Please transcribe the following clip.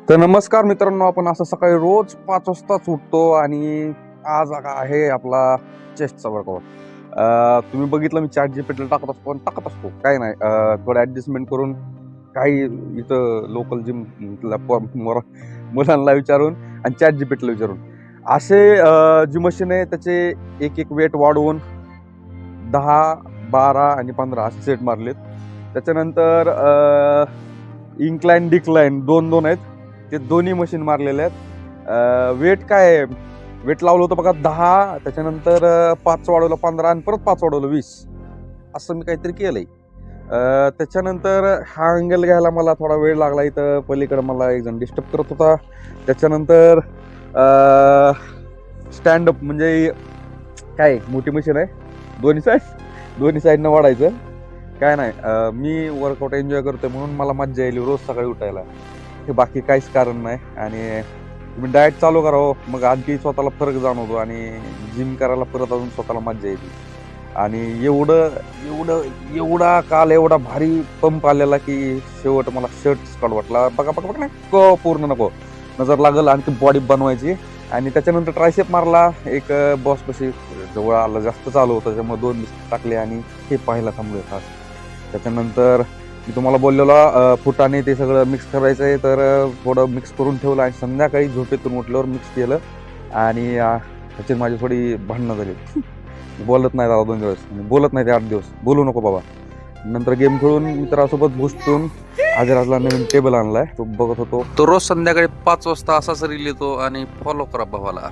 तर नमस्कार मित्रांनो, आपण असं सकाळी रोज 5 वाजताच उठतो आणि आज आहे आपला चेस्टचा वर्कआउट. तुम्ही बघितलं मी चॅट जीपीटीला टाकत असतो काय नाही, थोडं ऍडजस्टमेंट करून काही इथं लोकल जिम मुलांना विचारून आणि चॅट जीपीटीला विचारून असे जी मशीन आहे त्याचे एक एक वेट वाढवून 10, 12 आणि 15 असे सेट मारलेत. त्याच्यानंतर इन्क्लाइन डिक्लाइन दोन दोन आहेत, ते दोन्ही मशीन मारलेले आहेत. वेट काय वेट लावलं होतं बघा 10, त्याच्यानंतर 5 वाढवलं 15 आणि परत 5 वाढवलं 20, असं मी काहीतरी केलंय. त्याच्यानंतर हा अँगल घ्यायला मला थोडा वेळ लागला. इथं पलीकडे मला एक जण डिस्टर्ब करत होता. त्याच्यानंतर स्टँडअप म्हणजे काय मोठी मशीन आहे, दोन्ही साईडनं वाढायचं. काय नाही, मी वर्कआउट एन्जॉय करतोय म्हणून मला मज्जा येईल रोज सकाळी उठायला, हे बाकी काहीच कारण नाही. आणि तुम्ही डाएट चालू करावं, मग आणखी स्वतःला फरक जाणवतो आणि जिम करायला परत अजून स्वतःला मज्जा येते. आणि एवढा काल एवढा भारी पंप आलेला की शेवट मला शर्ट काढ वाटला. बघा नको, पूर्ण नको, नजर लागल आणखी बॉडी बनवायची. आणि त्याच्यानंतर ट्रायसेप मारला, एक बॉस कशी जवळ आलं, जास्त चालू होतं त्याच्यामुळे 2 बिस्किट टाकले आणि हे पाहायला थांबलोय खास. त्याच्यानंतर मी तुम्हाला बोललेला फुटाने ते सगळं मिक्स करायचं आहे, तर थोडं मिक्स करून ठेवलं आणि संध्याकाळी झोपेतून उठल्यावर मिक्स केलं. आणि त्याची माझी थोडी भांडणं झाली. बोलत नाही दादा 2 दिवस, बोलत नाही ते 8 दिवस, बोलू नको बाबा. नंतर गेम खेळून मित्रासोबत घुसतून आजराजला नवीन टेबल आणलाय, तो बघत होतो. तो रोज संध्याकाळी 5 वाजता असाच रील येतो आणि फॉलो करा भावाला.